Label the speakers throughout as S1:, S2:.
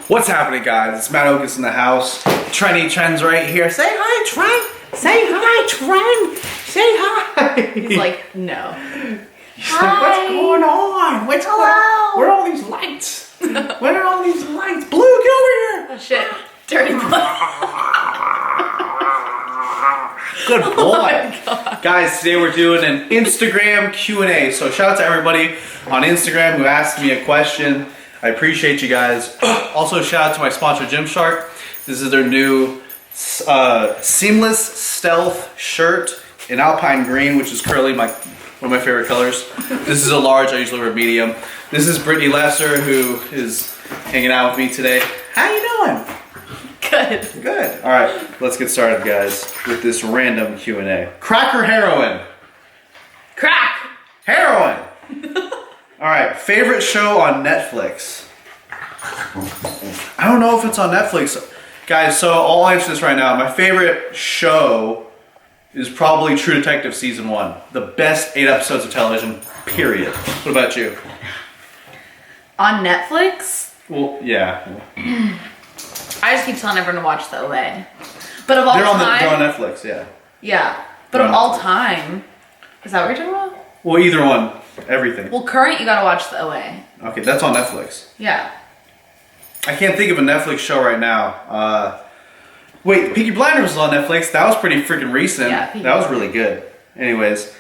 S1: What's happening, guys? It's Matt Ogus in the house. Trendy Trends right here. Say hi, Trent. Say hi, Trent. Say hi.
S2: He's like, no.
S1: He's like, what's going on? What's going on? Where are all these lights? Where are all these lights? Blue, get over here.
S2: Oh shit. Dirty blood.
S1: Good boy. Oh guys, today we're doing an Instagram Q&A. So shout out to everybody on Instagram who asked me a question. I appreciate you guys. Also shout out to my sponsor Gymshark. This is their new seamless stealth shirt in Alpine Green, which is currently one of my favorite colors. This is a large, I usually wear medium. This is Brittany Lesser, who is hanging out with me today. How you doing?
S2: Good.
S1: Good. All right, let's get started, guys, with this random Q&A. Crack or heroin?
S2: Crack.
S1: Heroin. All right, favorite show on Netflix? I don't know if it's on Netflix. Guys, so I'll answer this right now. My favorite show is probably True Detective Season 1. The best 8 episodes of television, period. What about you?
S2: On Netflix?
S1: Well, yeah.
S2: I just keep telling everyone to watch The OA. But of all
S1: They're
S2: time...
S1: on Netflix, yeah.
S2: Yeah. But of all time... Is that what you're talking about?
S1: Well, either one. Everything.
S2: Well, current, you gotta watch The OA.
S1: Okay, that's on Netflix.
S2: Yeah.
S1: I can't think of a Netflix show right now. Wait, Peaky Blinders was on Netflix. That was pretty freaking recent.
S2: Yeah,
S1: that was really good. Anyways,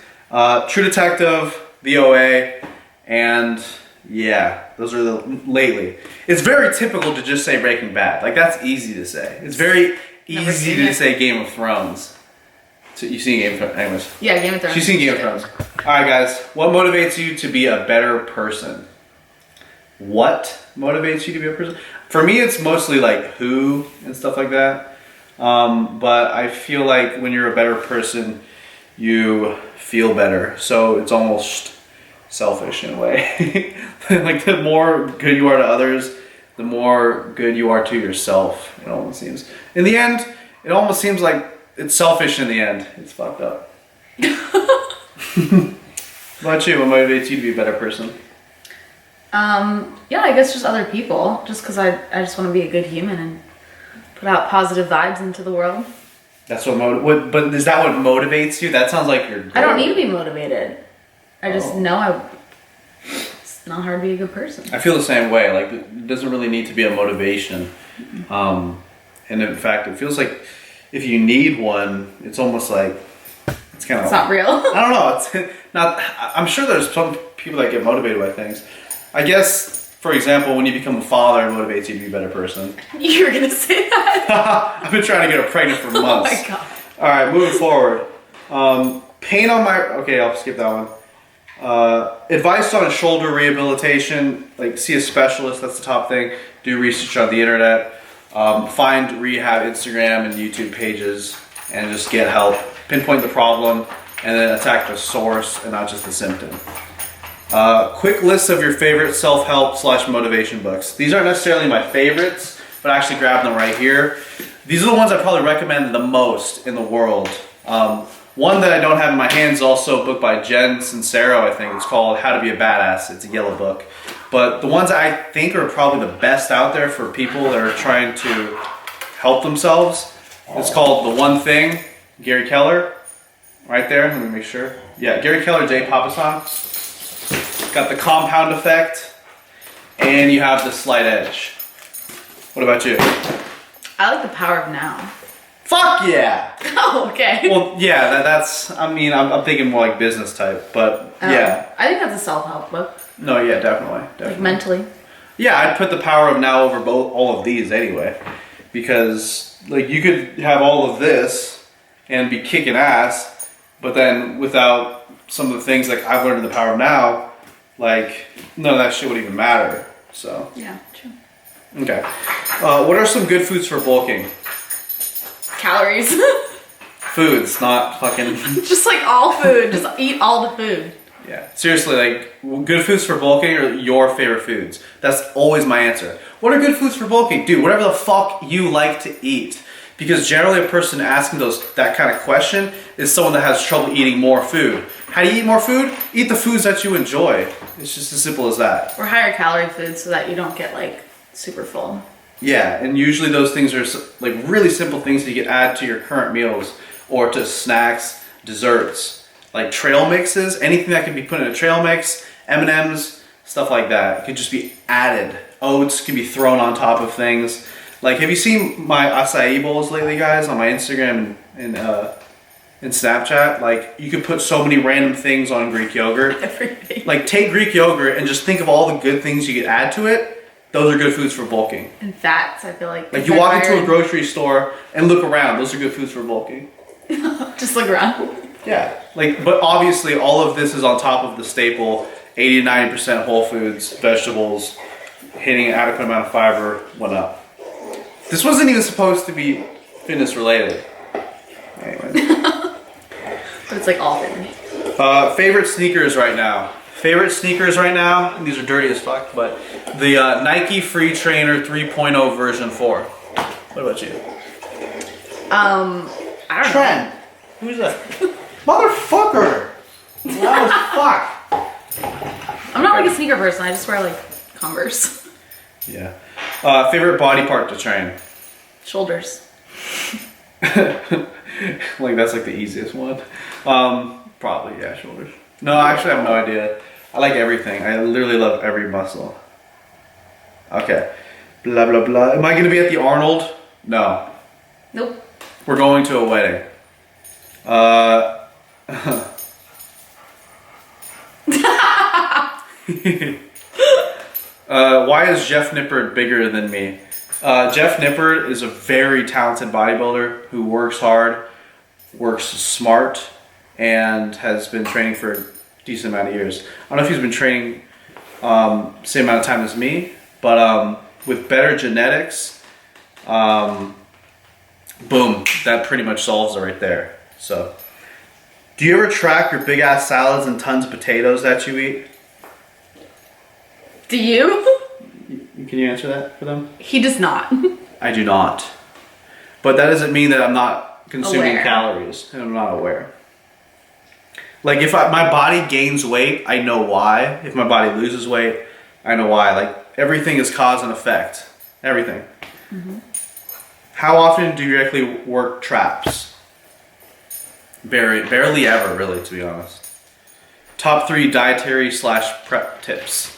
S1: True Detective, The OA, and yeah, those are the lately. It's very typical to just say Breaking Bad. Like, that's easy to say. It's very easy to say Game of Thrones. So you've seen Game of Thrones, anyways.
S2: Yeah, Game of Thrones.
S1: She's seen Game of Thrones. All right, guys. What motivates you to be a better person? What motivates you to be a person? For me, it's mostly like who and stuff like that. But I feel like when you're a better person, you feel better. So it's almost selfish in a way. Like, the more good you are to others, the more good you are to yourself. It almost seems. In the end, it almost seems like it's selfish in the end. It's fucked up. What about you? What motivates you to be a better person?
S2: Yeah, I guess just other people. Just because I just want to be a good human and put out positive vibes into the world.
S1: That's what but is that what motivates you? That sounds like you're
S2: I don't need to be motivated. I just know it's not hard to be a good person.
S1: I feel the same way. Like, it doesn't really need to be a motivation. And in fact, it feels like if you need one, it's almost like it's kind of...
S2: It's not real.
S1: I don't know. It's not... I'm sure there's some people that get motivated by things. I guess, for example, when you become a father, it motivates you to be a better person.
S2: You were going to say that?
S1: I've been trying to get her pregnant for months.
S2: Oh my god.
S1: All right, moving forward. Pain on my... Okay, I'll skip that one. Advice on shoulder rehabilitation, like, see a specialist, that's the top thing. Do research on the internet. Find rehab Instagram and YouTube pages and just get help. Pinpoint the problem and then attack the source and not just the symptom. Quick list of your favorite self-help / motivation books. These aren't necessarily my favorites, but I actually grabbed them right here. These are the ones I probably recommend the most in the world. One that I don't have in my hands is also a book by Jen Sincero, I think. It's called How to Be a Badass. It's a yellow book. But the ones I think are probably the best out there for people that are trying to help themselves, it's called The One Thing, Gary Keller. Right there, let me make sure. Yeah, Gary Keller, Jay Papasan. Got the compound effect, and you have the slight edge. What about you?
S2: I like The Power of Now.
S1: Fuck yeah!
S2: Oh, okay.
S1: Well, yeah, that's, I mean, I'm thinking more like business type, but yeah.
S2: I think that's a self-help book.
S1: No, yeah, definitely.
S2: Like, mentally.
S1: Yeah, I'd put The Power of Now over all of these anyway. Because, like, you could have all of this and be kicking ass, but then without some of the things like I've learned in The Power of Now, like, none of that shit would even matter. So.
S2: Yeah, true.
S1: Okay. What are some good foods for bulking?
S2: Calories.
S1: Foods, not fucking...
S2: Just like all food. Just eat all the food.
S1: Yeah. Seriously, like, good foods for bulking are your favorite foods. That's always my answer. What are good foods for bulking? Dude, whatever the fuck you like to eat. Because generally a person asking that kind of question is someone that has trouble eating more food. How do you eat more food? Eat the foods that you enjoy. It's just as simple as that.
S2: Or higher calorie foods so that you don't get like super full.
S1: Yeah, and usually those things are like really simple things that you can add to your current meals or to snacks, desserts, like trail mixes, anything that can be put in a trail mix, M&Ms, stuff like that. It could just be added. Oats can be thrown on top of things. Like, have you seen my acai bowls lately, guys, on my Instagram and Snapchat? Like, you could put so many random things on Greek yogurt.
S2: Everything.
S1: Like, take Greek yogurt and just think of all the good things you could add to it. Those are good foods for bulking.
S2: And fats, I feel like.
S1: Like, you walk into a grocery store and look around. Those are good foods for bulking.
S2: Just look around.
S1: Yeah. Like, but obviously all of this is on top of the staple 80 to 90% whole foods, vegetables, hitting an adequate amount of fiber, whatnot. This wasn't even supposed to be fitness related. Anyway.
S2: But it's like all fitness.
S1: Favorite sneakers right now. These are dirty as fuck, but the Nike Free Trainer 3.0 version 4. What about you?
S2: I don't know.
S1: Trent. Who's that? Motherfucker! Loud as fuck.
S2: I'm not like a sneaker person. I just wear like Converse.
S1: Yeah. Favorite body part to train?
S2: Shoulders.
S1: Like, that's like the easiest one. Probably, yeah, shoulders. No, actually I have no idea. I like everything. I literally love every muscle. Okay. Blah, blah, blah. Am I going to be at the Arnold? No.
S2: Nope.
S1: We're going to a wedding. Why is Jeff Nippard bigger than me? Jeff Nippard is a very talented bodybuilder who works hard, works smart, and has been training for a decent amount of years. I don't know if he's been training same amount of time as me, but with better genetics, boom, that pretty much solves it right there. So, do you ever track your big ass salads and tons of potatoes that you eat?
S2: Do you?
S1: Can you answer that for them?
S2: He does not.
S1: I do not. But that doesn't mean that I'm not consuming
S2: Aware.
S1: calories and I'm not aware. Like, if my body gains weight, I know why. If my body loses weight, I know why. Like, everything is cause and effect. Everything. Mm-hmm. How often do you actually work traps? Barely ever, really, to be honest. Top 3 dietary / prep tips.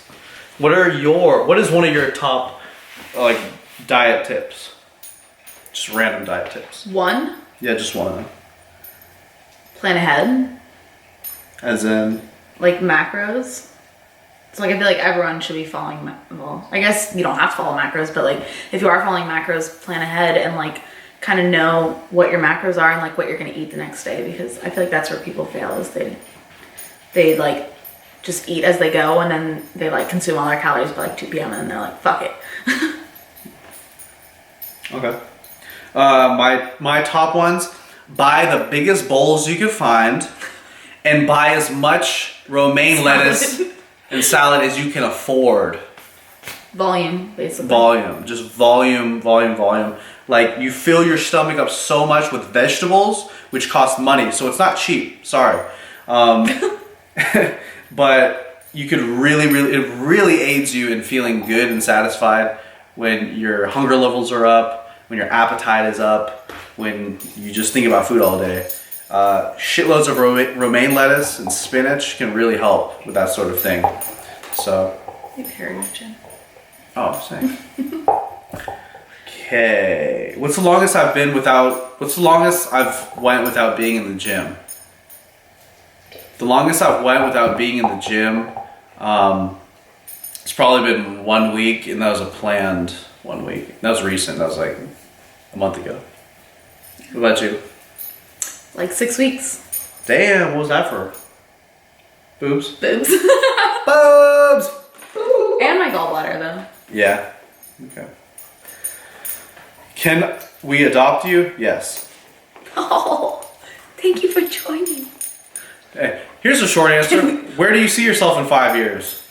S1: What is one of your top, like, diet tips? Just random diet tips.
S2: One.
S1: Yeah, just one of them.
S2: Plan ahead.
S1: As in?
S2: Like macros. So like I feel like everyone should be following, well, I guess you don't have to follow macros, but like if you are following macros, plan ahead and like kind of know what your macros are and like what you're going to eat the next day, because I feel like that's where people fail, is they like just eat as they go and then they like consume all their calories by like 2 p.m. and then they're like, fuck it.
S1: Okay. My top ones: buy the biggest bowls you can find and buy as much romaine lettuce and salad as you can afford.
S2: Volume, basically.
S1: Volume. Just volume. Like, you fill your stomach up so much with vegetables, which cost money, so it's not cheap. Sorry. But you could it really aids you in feeling good and satisfied when your hunger levels are up, when your appetite is up, when you just think about food all day. Shitloads of romaine lettuce and spinach can really help with that sort of thing. So.
S2: You've heard of Jim.
S1: Oh, thanks. Okay. What's the longest I've went without being in the gym? The longest I've went without being in the gym, it's probably been 1 week, and that was a planned 1 week. That was recent. That was like a month ago. What about you?
S2: Like 6 weeks.
S1: Damn, what was that for? Boobs?
S2: Boobs.
S1: Boobs!
S2: And my gallbladder though.
S1: Yeah. Okay. Can we adopt you? Yes.
S2: Oh, thank you for joining.
S1: Hey, here's a short answer. Where do you see yourself in 5 years?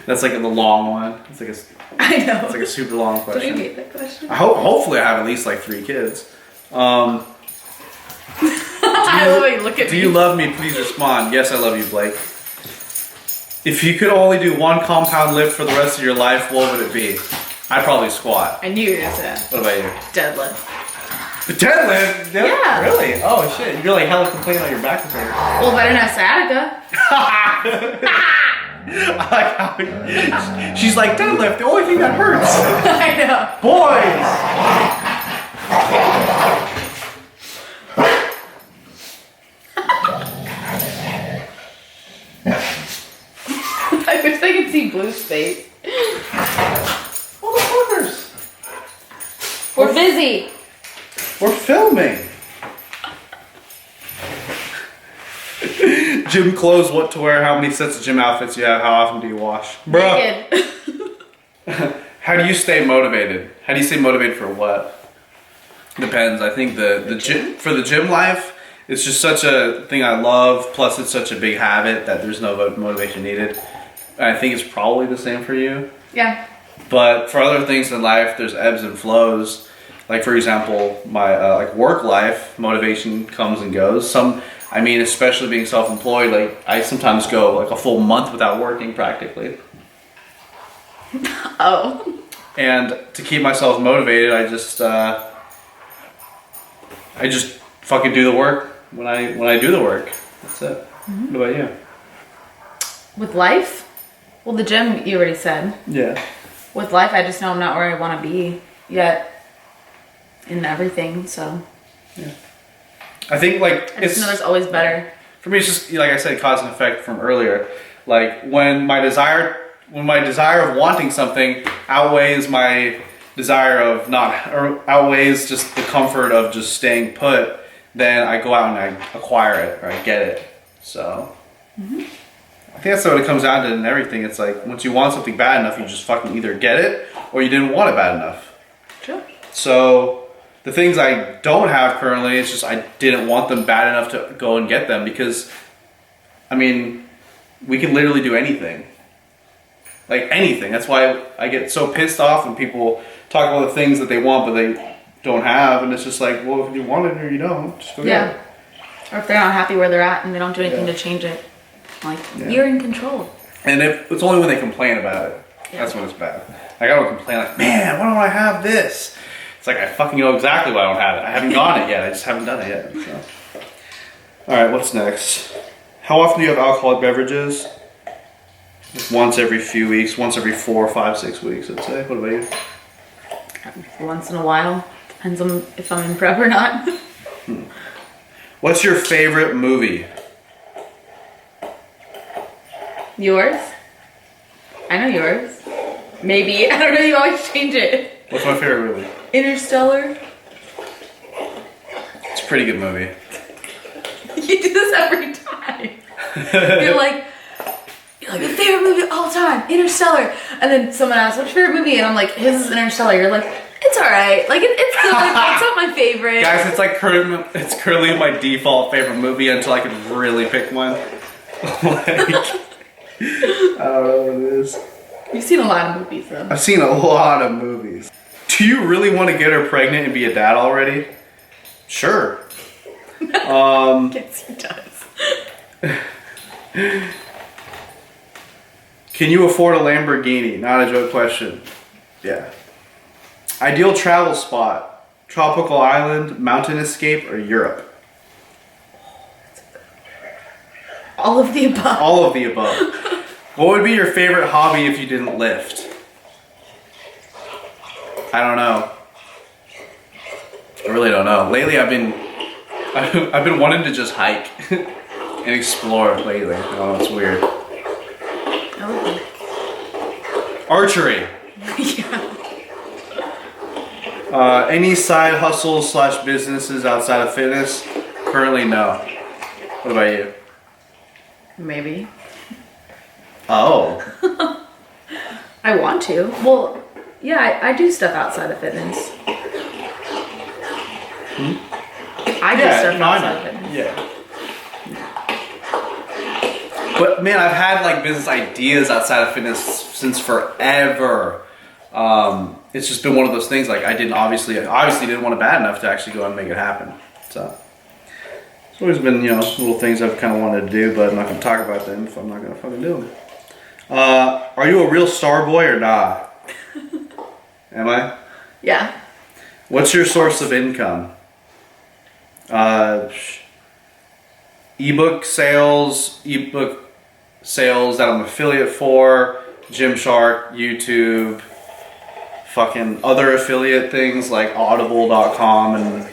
S1: That's like the long one.
S2: I know.
S1: It's like a super long question.
S2: Don't you hate that question?
S1: Hopefully I have at least like 3 kids.
S2: I love how you look at
S1: Do
S2: me.
S1: you love me? Please respond. Yes, I love you, Blake. If you could only do one compound lift for the rest of your life, what would it be? I'd probably squat.
S2: I knew you were gonna say that.
S1: What about you?
S2: Deadlift.
S1: Deadlift?
S2: Yeah.
S1: Really? Oh shit. You're like hella complaining on your back is hurting.
S2: Well, if I didn't have sciatica.
S1: I like how she's like, deadlift, the only thing that hurts.
S2: I know.
S1: Boys!
S2: I wish I could see Blue's face.
S1: Motherfuckers!
S2: We're busy.
S1: We're filming. Gym clothes, what to wear, how many sets of gym outfits you have, how often do you wash? Bruh.
S2: Naked.
S1: How do you stay motivated? How do you stay motivated for what? Depends. I think the gym, for the gym life, it's just such a thing I love, plus it's such a big habit that there's no motivation needed. And I think it's probably the same for you.
S2: Yeah.
S1: But for other things in life, there's ebbs and flows. Like for example, my like work life, motivation comes and goes. Especially being self-employed, like I sometimes go like a full month without working practically.
S2: Oh.
S1: And to keep myself motivated, I just fucking do the work when I do the work. That's it. Mm-hmm. What about you?
S2: With life? Well, the gym, you already said.
S1: Yeah.
S2: With life, I just know I'm not where I want to be yet in everything, so.
S1: Yeah. I think like
S2: I just know there's always better.
S1: For me, it's just like I said, cause and effect from earlier. Like when my desire of wanting something outweighs my desire of not, or outweighs just the comfort of just staying put, then I go out and I acquire it or I get it. So I think that's what it comes down to in everything. It's like once you want something bad enough, you just fucking either get it or you didn't want it bad enough.
S2: Sure.
S1: So the things I don't have currently, it's just I didn't want them bad enough to go and get them because, I mean, we can literally do anything. Like anything. That's why I get so pissed off when people talk about the things that they want but they don't have, and it's just like, well, if you want it or you don't, just go get it.
S2: Or if they're not happy where they're at and they don't do anything to change it, like, you're in control.
S1: And if it's only when they complain about it, that's when it's bad. Like I don't complain like, man, why don't I have this? It's like I fucking know exactly why I don't have it. I haven't gotten it yet. I just haven't done it yet. So. All right, what's next? How often do you have alcoholic beverages? Once every few weeks, once every 4, 5, 6 weeks, I'd say. What about you?
S2: Once in a while. Depends on if I'm in prep or not.
S1: What's your favorite movie?
S2: Yours? I know yours. Maybe. I don't know. You always change it.
S1: What's my favorite movie?
S2: Interstellar.
S1: It's a pretty good movie.
S2: You do this every time. You're like, my favorite movie of all time, Interstellar. And then someone asks, what's your favorite movie? And I'm like, his is Interstellar. You're like, it's alright. Like, it's good. It's not my favorite.
S1: Guys, it's like currently my default favorite movie until I can really pick one. Like, I don't know what it is.
S2: You've seen a lot of movies, though.
S1: I've seen a lot of movies. Do you really want to get her pregnant and be a dad already? Sure.
S2: Yes, he does.
S1: Can you afford a Lamborghini? Not a joke question. Yeah. Ideal travel spot? Tropical island, mountain escape, or Europe?
S2: All of the above.
S1: All of the above. What would be your favorite hobby if you didn't lift? I don't know. I really don't know. Lately I've been wanting to just hike and explore lately. Oh, it's weird.
S2: Oh.
S1: Archery.
S2: Yeah.
S1: Any side hustles / businesses outside of fitness? Currently, no. What about you?
S2: Maybe.
S1: Oh.
S2: I want to. Well, yeah, I do stuff outside of fitness. I do stuff outside of fitness.
S1: Yeah. But man, I've had like business ideas outside of fitness since forever. It's just been one of those things. Like I obviously didn't want it bad enough to actually go and make it happen. So it's always been little things I've kind of wanted to do, but I'm not going to talk about them if I'm not going to fucking do them. Are you a real star boy or not? Am I?
S2: Yeah.
S1: What's your source of income? Ebook sales that I'm affiliate for, Gymshark, YouTube, fucking other affiliate things like audible.com and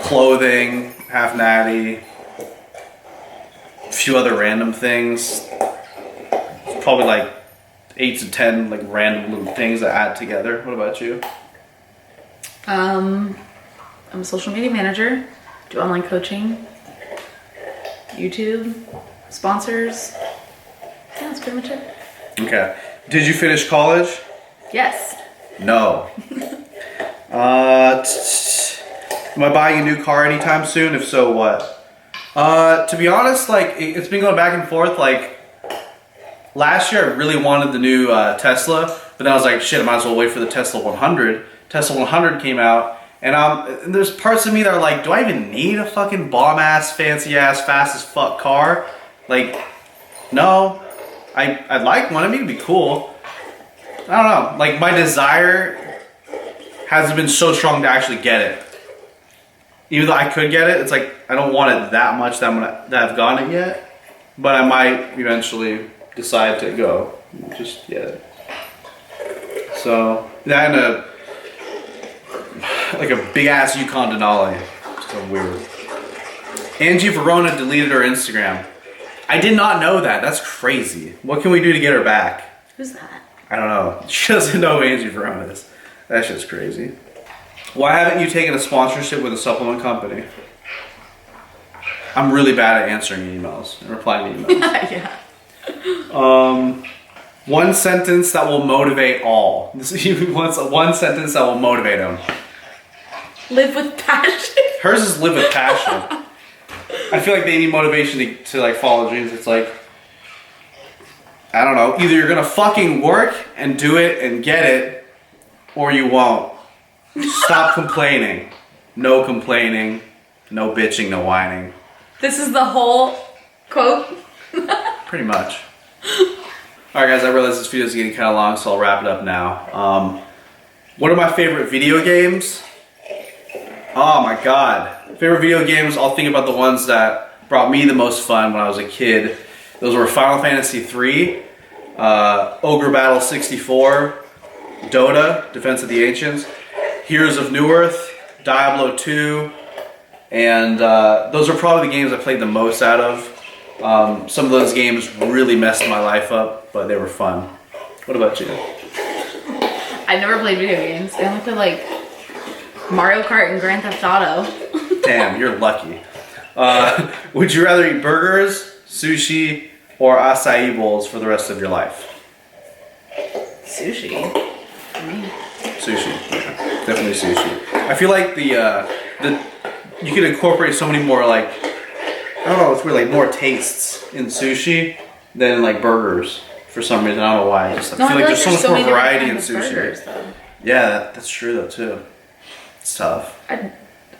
S1: clothing, Half Natty, a few other random things. Probably like 8 to 10 like random little things that add together. What about you?
S2: I'm a social media manager, do online coaching, YouTube, sponsors. Yeah, that's pretty much it.
S1: Okay. Did you finish college?
S2: Yes.
S1: No. Am I buying a new car anytime soon? If so, what? To be honest, like it's been going back and forth. Like last year, I really wanted the new Tesla, but then I was like, shit, I might as well wait for the Tesla 100. Tesla 100 came out, and there's parts of me that are like, do I even need a fucking bomb ass, fancy ass, fast as fuck car? Like, no. I'd like one. I mean, it'd be cool. I don't know. Like my desire hasn't been so strong to actually get it. Even though I could get it, it's like I don't want it that much that I've gotten it yet. But I might eventually decide to go just get it. So that and like a big ass Yukon Denali. So weird. Angie Verona deleted her Instagram. I did not know that. That's crazy. What can we do to get her back?
S2: Who's that?
S1: I don't know. She doesn't know who Angie Verona is. That shit's crazy. Why haven't you taken a sponsorship with a supplement company? I'm really bad at answering emails and replying to emails.
S2: Yeah.
S1: One sentence that will motivate all. He wants one sentence that will motivate him.
S2: Live with passion.
S1: Hers is live with passion. I feel like they need motivation to like follow dreams. It's like, I don't know, either you're gonna fucking work and do it and get it, or you won't. Stop complaining. No complaining, no bitching, no whining.
S2: This is the whole quote?
S1: Pretty much. Alright guys, I realize this video is getting kind of long, so I'll wrap it up now. What are my favorite video games? Oh my god. Favorite video games, I'll think about the ones that brought me the most fun when I was a kid. Those were Final Fantasy III, Ogre Battle 64, Dota, Defense of the Ancients, Heroes of Newerth, Diablo 2, and those are probably the games I played the most out of. Some of those games really messed my life up, but they were fun. What about you?
S2: I never played video games. I only played like Mario Kart and Grand Theft Auto.
S1: Damn, you're lucky. Would you rather eat burgers, sushi, or acai bowls for the rest of your life?
S2: Sushi. For me.
S1: Sushi. Yeah, definitely sushi. I feel like the you can incorporate so many more like, I don't know, it's weird, like more tastes in sushi than like burgers for some reason. I don't know why. I feel like there's so much more variety in sushi.
S2: Burgers,
S1: yeah, that's true though too. It's tough.
S2: I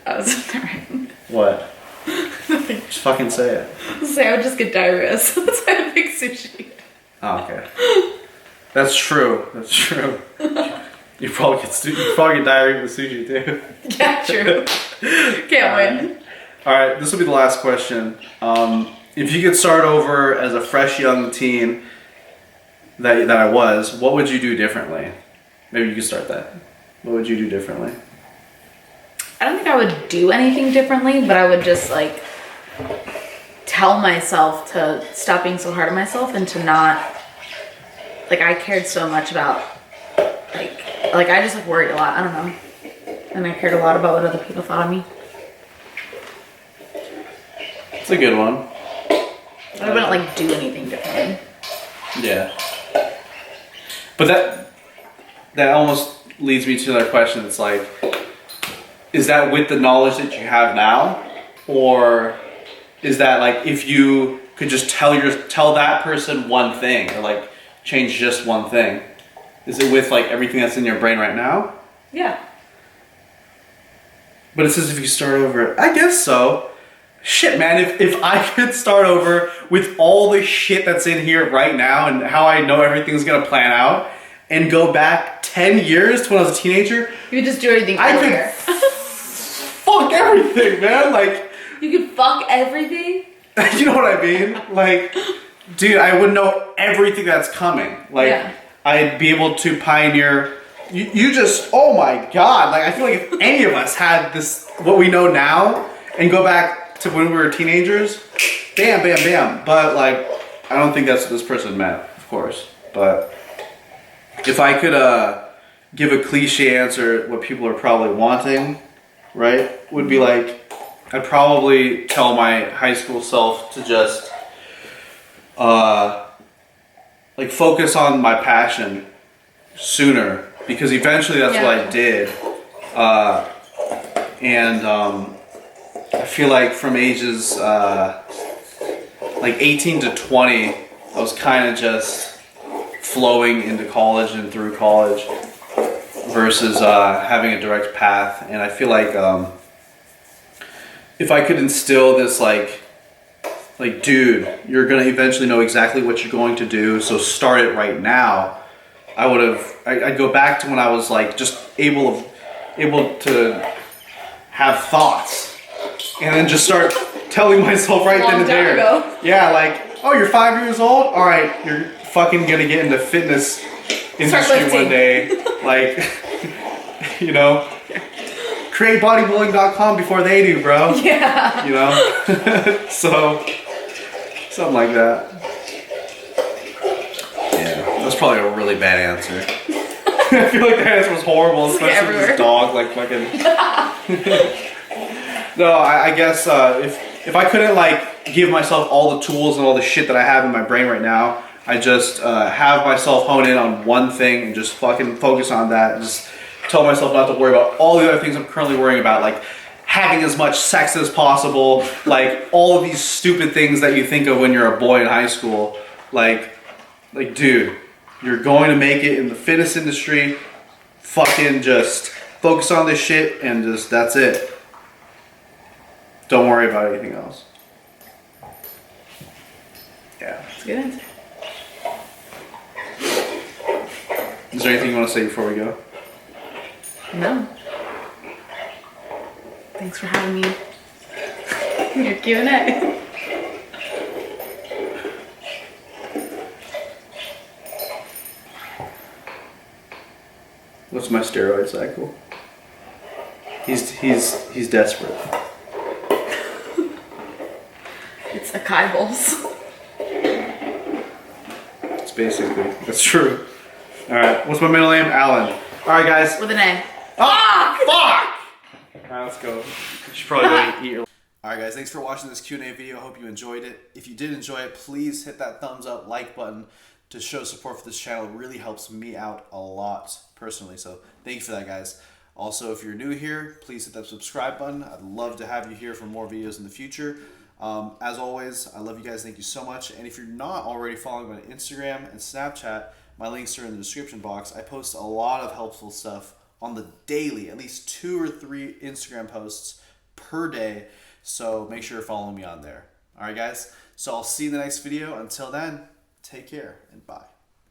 S2: was right.
S1: What? Just fucking say it.
S2: I would just get diarrhea, so that's why I pick sushi.
S1: Oh, okay. That's true. That's true. You probably get diarrhea with sushi too.
S2: Yeah, true. Can't win.
S1: All right, this will be the last question. If you could start over as a fresh young teen that I was, what would you do differently? Maybe you could start that. What would you do differently?
S2: I don't think I would do anything differently, but I would just like tell myself to stop being so hard on myself and to not, like, I cared so much about like I just like worried a lot. I don't know. And I cared a lot about what other people thought of me.
S1: It's a good one.
S2: I wouldn't like do anything differently.
S1: Yeah. But that almost leads me to another question. It's like, is that with the knowledge that you have now? Or is that like if you could just tell that person one thing or like change just one thing? Is it with like everything that's in your brain right now?
S2: Yeah.
S1: But it says if you start over. I guess so. Shit, man, if I could start over with all the shit that's in here right now and how I know everything's gonna plan out, and go back 10 years to when I was a teenager,
S2: You could just do everything
S1: I
S2: earlier.
S1: could fuck everything, man. Like,
S2: You could fuck everything?
S1: you know what I mean? Like, dude, I would know everything that's coming. Like,
S2: Yeah.
S1: I'd be able to pioneer. You just, oh my god. Like, I feel like if any of us had this, what we know now, and go back to when we were teenagers, bam, bam, bam. But, like, I don't think that's what this person meant, of course. But if I could give a cliche answer, what people are probably wanting, right, would be like, I'd probably tell my high school self to just like focus on my passion sooner, because eventually that's what I did. I feel like from ages like 18 to 20, I was kind of just flowing into college and through college versus having a direct path. And I feel like if I could instill this like, dude, you're gonna eventually know exactly what you're going to do, so start it right now. I'd go back to when I was like just able to have thoughts, and then just start telling myself right then and there. Yeah, like, oh, you're 5 years old? All right, you're fucking gonna get into fitness industry one day. Like, you know, create bodybuilding.com before they do, bro.
S2: Yeah.
S1: You know? So, something like that. Yeah, that's probably a really bad answer. I feel like the answer was horrible, especially with this dog, like fucking. No, I guess if I couldn't like give myself all the tools and all the shit that I have in my brain right now, I just have myself hone in on one thing and just fucking focus on that. And just tell myself not to worry about all the other things I'm currently worrying about, like having as much sex as possible, like all of these stupid things that you think of when you're a boy in high school. Like, dude, you're going to make it in the fitness industry. Fucking just focus on this shit and just, that's it. Don't worry about anything else. Yeah.
S2: That's a good answer.
S1: Is there anything you want to say before we go?
S2: No. Thanks for having me. Your Q&A.
S1: What's my steroid cycle? He's desperate.
S2: It's acai bowls.
S1: It's basically, that's true. Alright, what's my middle name? Alan. Alright, guys.
S2: With an A.
S1: Ah, fuck! Alright, let's go. You should probably go eat your... Alright guys, thanks for watching this Q&A video. I hope you enjoyed it. If you did enjoy it, please hit that thumbs up, like button to show support for this channel. It really helps me out a lot personally, so thank you for that, guys. Also, if you're new here, please hit that subscribe button. I'd love to have you here for more videos in the future. As always, I love you guys. Thank you so much. And if you're not already following me on Instagram and Snapchat, my links are in the description box. I post a lot of helpful stuff on the daily, at least 2 or 3 Instagram posts per day. So make sure you're following me on there. All right, guys. So I'll see you in the next video. Until then, take care and bye.